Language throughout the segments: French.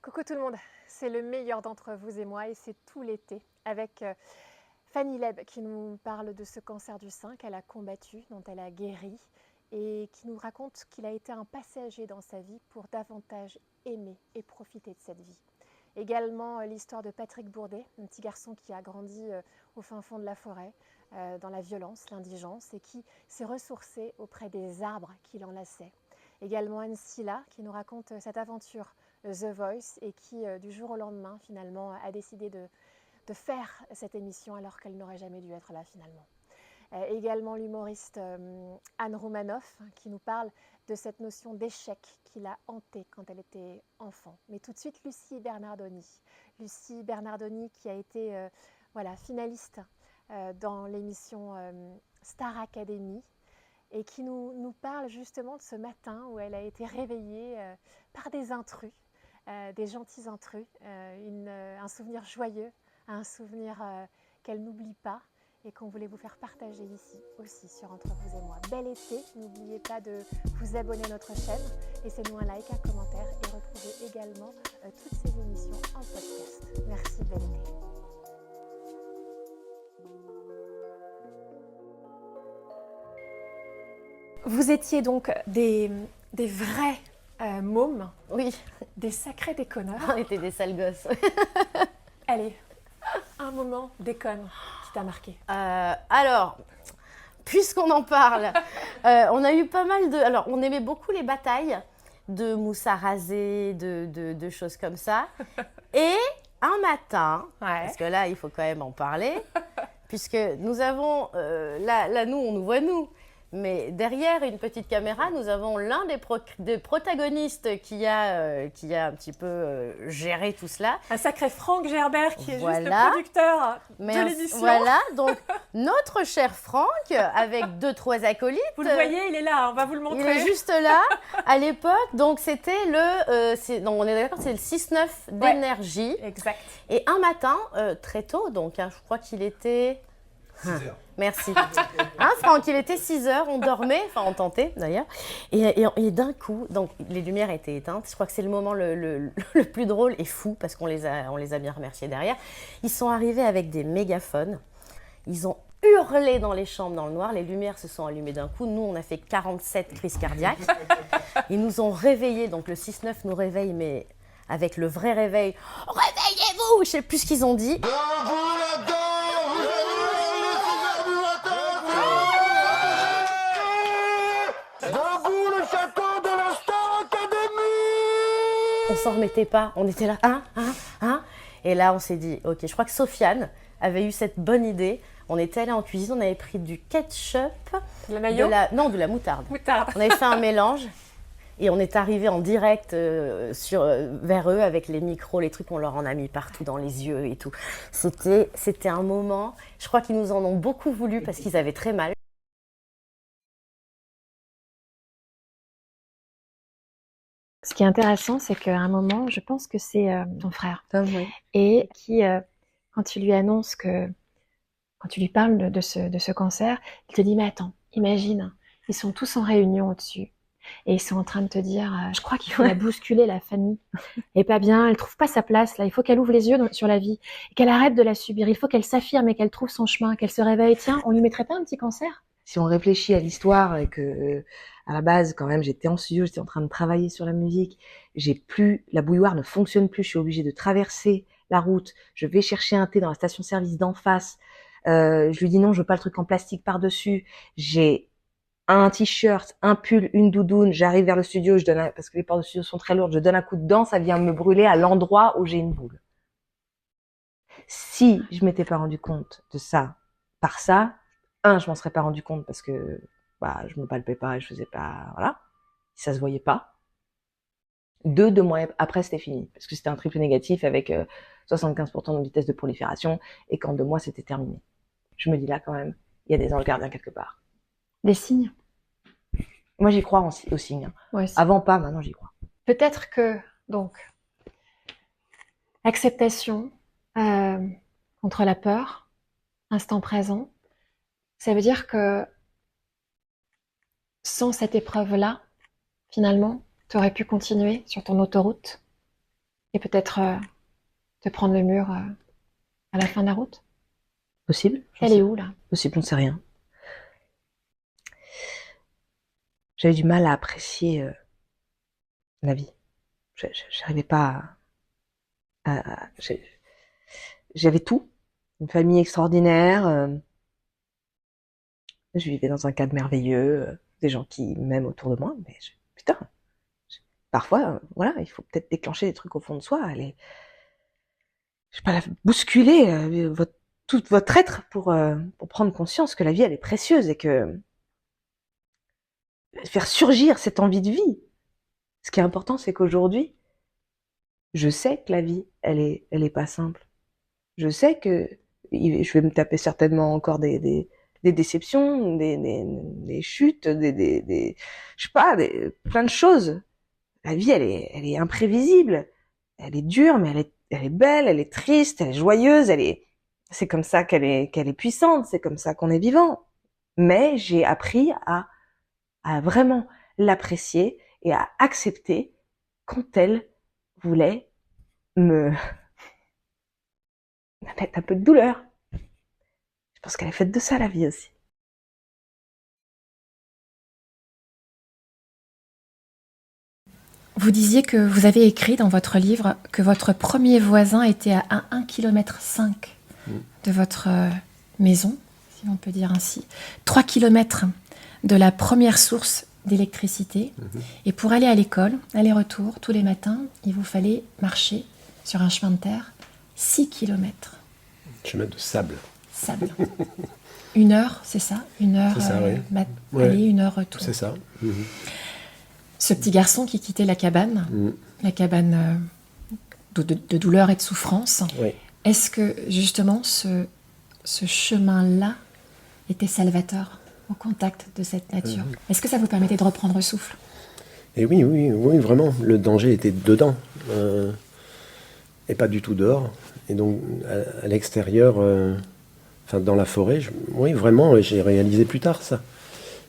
Coucou tout le monde, c'est le meilleur d'entre vous et moi et c'est tout l'été avec Fanny Leb qui nous parle de ce cancer du sein qu'elle a combattu, dont elle a guéri et qui nous raconte qu'il a été un passager dans sa vie pour davantage aimer et profiter de cette vie. Également l'histoire de Patrick Bourdet, un petit garçon qui a grandi au fin fond de la forêt, dans la violence, l'indigence et qui s'est ressourcé auprès des arbres qui l'enlaçaient. Également Anne Silla qui nous raconte cette aventure The Voice et qui du jour au lendemain finalement a décidé de faire cette émission alors qu'elle n'aurait jamais dû être là finalement. Également l'humoriste Anne Romanoff qui nous parle de cette notion d'échec qui l'a hantée quand elle était enfant. Mais tout de suite Lucie Bernardoni. Lucie Bernardoni qui a été finaliste dans l'émission Star Academy et qui nous parle justement de ce matin où elle a été réveillée par des intrus, des gentils intrus, un souvenir joyeux, un souvenir qu'elle n'oublie pas et qu'on voulait vous faire partager ici aussi sur Entre vous et moi. Bel été, n'oubliez pas de vous abonner à notre chaîne, laissez-nous un like, un commentaire et retrouvez également toutes ces émissions en podcast. Merci, bel été. Vous étiez donc des vrais mômes, Oui, des sacrés déconneurs. on était des sales gosses. Allez, un moment déconne qui t'a marqué. Alors, puisqu'on en parle, on a eu pas mal de... Alors, on aimait beaucoup les batailles de mousse à raser, de choses comme ça. Et un matin, parce que là, il faut quand même en parler, puisque nous avons... là, nous, on nous voit nous. Mais derrière une petite caméra, nous avons l'un des protagonistes qui a un petit peu géré tout cela. Un sacré Franck Gerbert qui est juste le Voilà. producteur de l'émission. Voilà, donc notre cher Franck, avec 2-3 acolytes. Vous le voyez, il est là, on va vous le Il montrer. est juste là, à l'époque. Donc c'était on est d'accord, c'est le 6-9 d'énergie. Exact. Et un matin, très tôt, donc je crois qu'il était... 6 heures. Merci. Franck, il était 6 heures, on dormait, enfin on tentait d'ailleurs. Et d'un coup, donc les lumières étaient éteintes. Je crois que c'est le moment le plus drôle et fou parce qu'on les a bien remerciés derrière. Ils sont arrivés avec des mégaphones. Ils ont hurlé dans les chambres dans le noir. Les lumières se sont allumées d'un coup. Nous, on a fait 47 crises cardiaques. Ils nous ont réveillés. Donc le 6-9 nous réveille, mais avec le vrai réveil. Réveillez-vous! Je ne sais plus ce qu'ils ont dit. On s'en remettait pas, on était là, Et là, on s'est dit, ok, je crois que Sofiane avait eu cette bonne idée. On était allé en cuisine, on avait pris du ketchup, De la mayo de la moutarde. Moutarde. On avait fait un mélange et on est arrivé en direct vers eux avec les micros, les trucs, on leur en a mis partout dans les yeux et tout. C'était un moment, je crois qu'ils nous en ont beaucoup voulu parce qu'ils avaient très mal. Ce qui est intéressant, c'est qu'à un moment, je pense que c'est ton frère, Oui. et qui, quand tu lui annonces quand tu lui parles de ce cancer, il te dit, mais attends, imagine, ils sont tous en réunion au-dessus, et ils sont en train de te dire, je crois qu'il faut la bousculer, la famille, elle est pas bien, elle trouve pas sa place, là, il faut qu'elle ouvre les yeux sur la vie, et qu'elle arrête de la subir, il faut qu'elle s'affirme et qu'elle trouve son chemin, qu'elle se réveille, tiens, on lui mettrait pas un petit cancer? Si on réfléchit à l'histoire et que, à la base, quand même, j'étais en studio, j'étais en train de travailler sur la musique, la bouilloire ne fonctionne plus, je suis obligée de traverser la route, je vais chercher un thé dans la station-service d'en face, je lui dis non, je veux pas le truc en plastique par-dessus, j'ai un t-shirt, un pull, une doudoune, j'arrive vers le studio, parce que les portes de studio sont très lourdes, je donne un coup de dent, ça vient me brûler à l'endroit où j'ai une boule. Si je m'étais pas rendu compte de ça, je m'en serais pas rendu compte parce que je me palpais pas et je faisais pas, voilà, ça se voyait pas. 2 mois après, c'était fini parce que c'était un triple négatif avec 75% de vitesse de prolifération et qu'en 2 mois, c'était terminé. Je me dis là quand même, il y a des anges gardiens quelque part. Des signes? Moi, j'y crois aux signes. Ouais, aussi. Avant pas, maintenant j'y crois. Peut-être que, donc, acceptation contre la peur, instant présent, ça veut dire que sans cette épreuve-là, finalement, tu aurais pu continuer sur ton autoroute Et peut-être te prendre le mur à la fin de la route? Possible? Elle est où, là? Possible, j'en sais rien. J'avais du mal à apprécier la vie. J'arrivais pas j'avais tout. Une famille extraordinaire. Je vivais dans un cadre merveilleux. Des gens qui m'aiment autour de moi. Mais putain, parfois, voilà, il faut peut-être déclencher des trucs au fond de soi. Aller, je sais pas, bousculer tout votre être pour prendre conscience que la vie, elle est précieuse et que faire surgir cette envie de vie. Ce qui est important, c'est qu'aujourd'hui, je sais que la vie, elle est pas simple. Je sais que je vais me taper certainement encore des déceptions, des chutes, je sais pas, plein de choses. La vie, elle est imprévisible. Elle est dure, mais elle est belle, elle est triste, elle est joyeuse, c'est comme ça qu'elle est puissante, c'est comme ça qu'on est vivant. Mais j'ai appris à vraiment l'apprécier et à accepter quand elle voulait me mettre un peu de douleur. Je pense qu'elle est faite de ça, la vie aussi. Vous disiez que vous avez écrit dans votre livre que votre premier voisin était à 1,5 km de votre maison, si on peut dire ainsi. 3 km de la première source d'électricité. Et pour aller à l'école, aller-retour, tous les matins, il vous fallait marcher sur un chemin de terre 6 km. Chemin de sable. Sable. 1 heure, c'est ça? 1 heure C'est ça, oui. aller, 1 heure retour. C'est ça. Ce petit garçon qui quittait la cabane de douleur et de souffrance, oui. Est-ce que justement ce chemin-là était salvateur au contact de cette nature? Est-ce que ça vous permettait de reprendre souffle? Et oui, vraiment. Le danger était dedans et pas du tout dehors. Et donc à l'extérieur, dans la forêt, oui, vraiment, j'ai réalisé plus tard ça.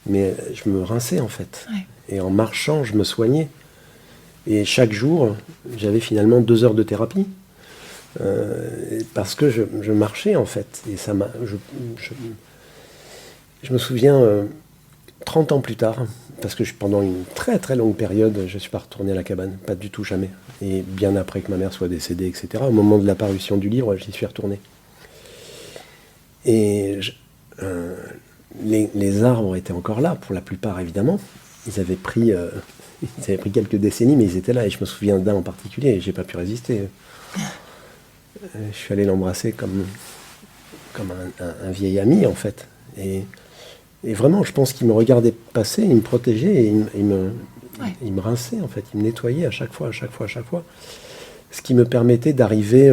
Mais je me rinçais en fait. Ouais. Et en marchant, je me soignais. Et chaque jour, j'avais finalement 2 heures de thérapie. Parce que je marchais en fait. Et ça m'a. Je me souviens, 30 ans plus tard, parce que pendant une très très longue période, je ne suis pas retourné à la cabane, pas du tout, jamais. Et bien après que ma mère soit décédée, etc., au moment de la parution du livre, j'y suis retourné. Et les arbres étaient encore là, pour la plupart évidemment. Ils avaient pris quelques décennies, mais ils étaient là. Et je me souviens d'un en particulier, et j'ai pas pu résister. Je suis allé l'embrasser comme un vieil ami, en fait. Et vraiment, je pense qu'il me regardait passer, il me protégeait, et il me rinçait, en fait. Il me nettoyait à chaque fois. Ce qui me permettait d'arriver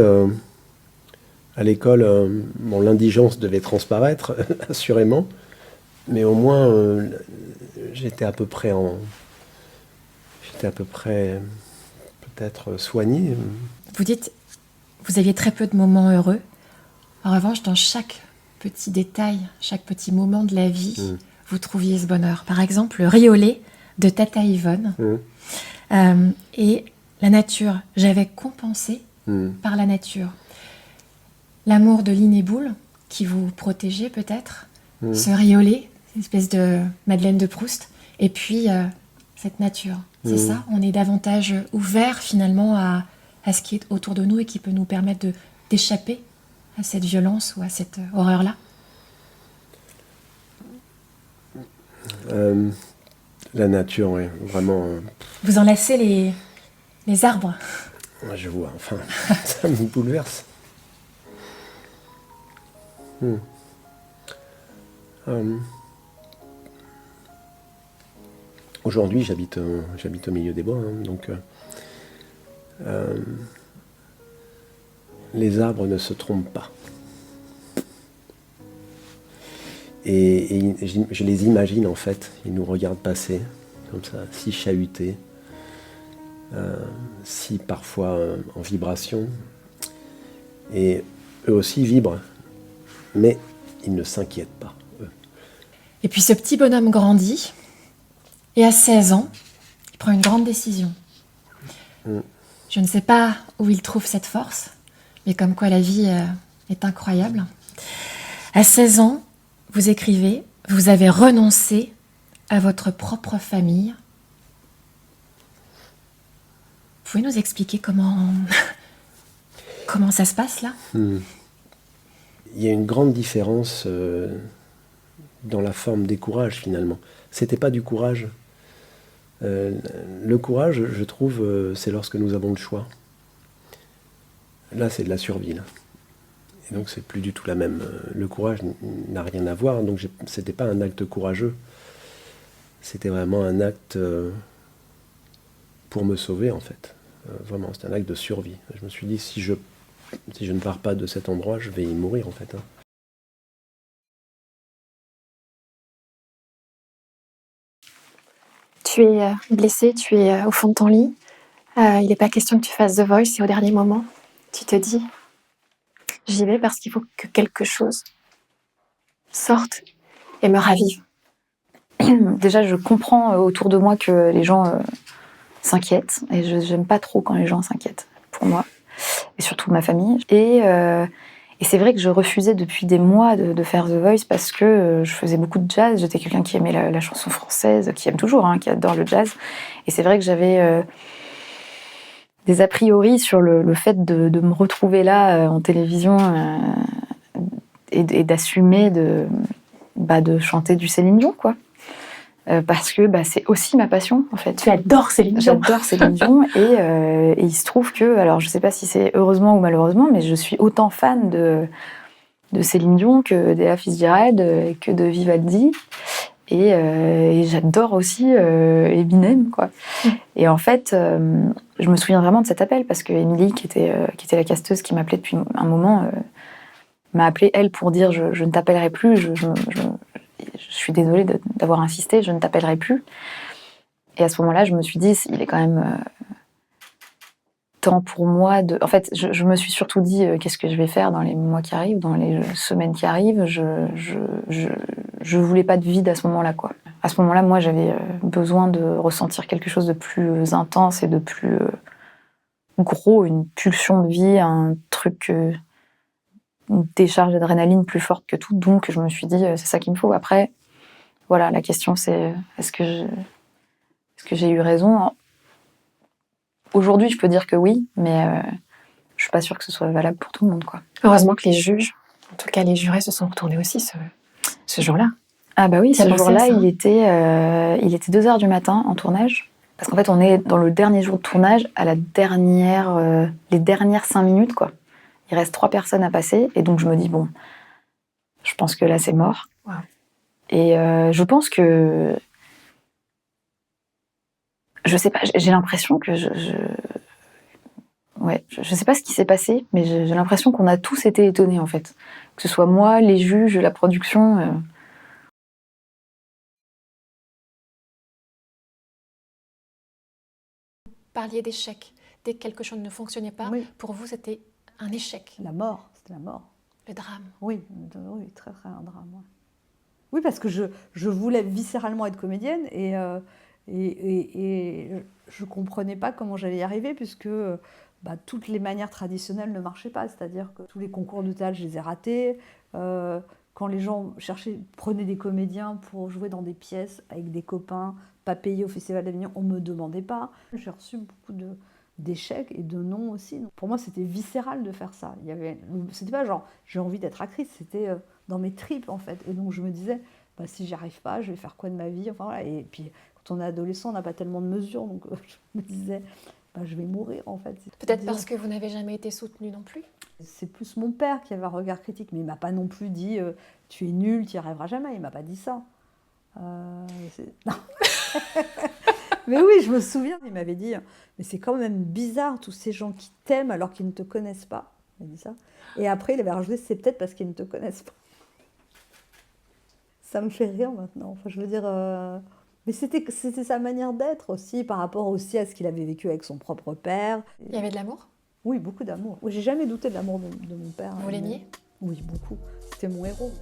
à l'école. Bon, l'indigence devait transparaître, assurément. Mais au moins, j'étais à peu près peut-être soigné. Vous dites, vous aviez très peu de moments heureux. En revanche, dans chaque petit détail, chaque petit moment de la vie, vous trouviez ce bonheur. Par exemple, le riolet de Tata Yvonne. Et la nature. J'avais compensé par la nature. L'amour de Line et Boule, qui vous protégeait peut-être. Ce riolet, une espèce de Madeleine de Proust. Et puis, cette nature. C'est ça, on est davantage ouvert finalement à ce qui est autour de nous et qui peut nous permettre d'échapper à cette violence ou à cette horreur-là. La nature, oui, vraiment. Vous enlacez les arbres. Je vois, enfin, ça me bouleverse. Aujourd'hui, j'habite au milieu des bois, donc les arbres ne se trompent pas. Et je les imagine en fait, ils nous regardent passer, comme ça, si chahutés, si parfois en vibration, et eux aussi vibrent, mais ils ne s'inquiètent pas, eux. Et puis ce petit bonhomme grandit, et à 16 ans, il prend une grande décision. Je ne sais pas où il trouve cette force, mais comme quoi la vie est incroyable. À 16 ans, vous écrivez, vous avez renoncé à votre propre famille. Vous pouvez nous expliquer comment ça se passe là? Il y a une grande différence dans la forme des courages finalement. C'était pas du courage. Le courage, je trouve, c'est lorsque nous avons le choix. Là, c'est de la survie. Là. Et donc, c'est plus du tout la même. Le courage n'a rien à voir. Donc, c'était pas un acte courageux. C'était vraiment un acte pour me sauver, en fait. Vraiment, c'était un acte de survie. Je me suis dit, si je ne pars pas de cet endroit, je vais y mourir, en fait. Hein. Tu es blessé, tu es au fond de ton lit. Il n'est pas question que tu fasses The Voice et au dernier moment, tu te dis j'y vais parce qu'il faut que quelque chose sorte et me ravive. Déjà, je comprends autour de moi que les gens s'inquiètent et j'aime pas trop quand les gens s'inquiètent pour moi et surtout ma famille. Et c'est vrai que je refusais depuis des mois de faire The Voice parce que je faisais beaucoup de jazz. J'étais quelqu'un qui aimait la chanson française, qui aime toujours, hein, qui adore le jazz. Et c'est vrai que j'avais des a priori sur le fait de me retrouver là en télévision et d'assumer de chanter du Céline Dion, quoi. Parce que c'est aussi ma passion, en fait. Tu adores Céline Dion. J'adore Céline Dion et il se trouve que, alors je sais pas si c'est heureusement ou malheureusement, mais je suis autant fan de Céline Dion que d'Ella Fitzgerald, que de Vivaldi et j'adore aussi Eminem, quoi. Et en fait, je me souviens vraiment de cet appel parce que Émilie, qui était la casteuse qui m'appelait depuis un moment, m'a appelée elle pour dire je ne t'appellerai plus, je suis désolée d'avoir insisté, je ne t'appellerai plus. Et à ce moment-là, je me suis dit, il est quand même temps pour moi de... En fait, je me suis surtout dit, qu'est-ce que je vais faire dans les mois qui arrivent, dans les semaines qui arrivent. Je voulais pas de vide à ce moment-là, quoi. À ce moment-là, moi, j'avais besoin de ressentir quelque chose de plus intense et de plus gros, une pulsion de vie, un truc... une décharge d'adrénaline plus forte que tout, donc je me suis dit c'est ça qu'il me faut. Après, voilà, la question c'est est-ce que j'ai eu raison? Aujourd'hui, je peux dire que oui, mais je suis pas sûre que ce soit valable pour tout le monde, quoi. Heureusement que les juges, en tout cas les jurés, se sont retournés aussi ce jour-là. Ah bah oui, T'as ce pensé jour-là, à ça, hein? il était 2h du matin en tournage. Parce qu'en fait, on est dans le dernier jour de tournage, à les dernières 5 minutes, quoi. Il reste 3 personnes à passer, et donc je me dis, bon, je pense que là, c'est mort. Wow. Et je pense que... Je sais pas, j'ai l'impression que ouais, je sais pas ce qui s'est passé, mais j'ai l'impression qu'on a tous été étonnés, en fait. Que ce soit moi, les juges, la production... Vous parliez d'échec. Dès que quelque chose ne fonctionnait pas, Oui. pour vous, c'était un échec, La mort, c'était la mort. le drame. Oui, oui, très très un drame. Ouais. Oui, parce que je voulais viscéralement être comédienne et je ne comprenais pas comment j'allais y arriver puisque toutes les manières traditionnelles ne marchaient pas. C'est-à-dire que tous les concours de théâtre, je les ai ratés. Quand les gens prenaient des comédiens pour jouer dans des pièces avec des copains, pas payés au Festival d'Avignon, on ne me demandait pas. J'ai reçu beaucoup d'échecs et de non aussi. Donc, pour moi, c'était viscéral de faire ça. C'était pas genre j'ai envie d'être actrice, c'était dans mes tripes en fait. Et donc je me disais, si j'y arrive pas, je vais faire quoi de ma vie, enfin, voilà. Et puis quand on est adolescent, on n'a pas tellement de mesures, donc je me disais, je vais mourir en fait. Peut-être parce que vous n'avez jamais été soutenue non plus. C'est plus mon père qui avait un regard critique, mais il m'a pas non plus dit tu es nul, tu n'y arriveras jamais. Il m'a pas dit ça. Non. Mais oui, je me souviens, il m'avait dit, mais c'est quand même bizarre tous ces gens qui t'aiment alors qu'ils ne te connaissent pas. Il m'a dit ça. Et après, il avait rajouté, c'est peut-être parce qu'ils ne te connaissent pas. Ça me fait rire maintenant. Enfin, je veux dire, mais c'était sa manière d'être aussi, par rapport aussi à ce qu'il avait vécu avec son propre père. Il y avait de l'amour? Oui, beaucoup d'amour. Oui, j'ai jamais douté de l'amour de mon père. Vous l'aimiez? Oui, beaucoup. C'était mon héros.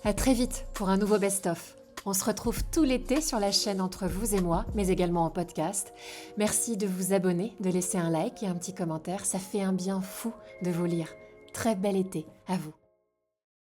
À très vite pour un nouveau best-of. On se retrouve tout l'été sur la chaîne Entre vous et moi, mais également en podcast. Merci de vous abonner, de laisser un like et un petit commentaire. Ça fait un bien fou de vous lire. Très bel été à vous.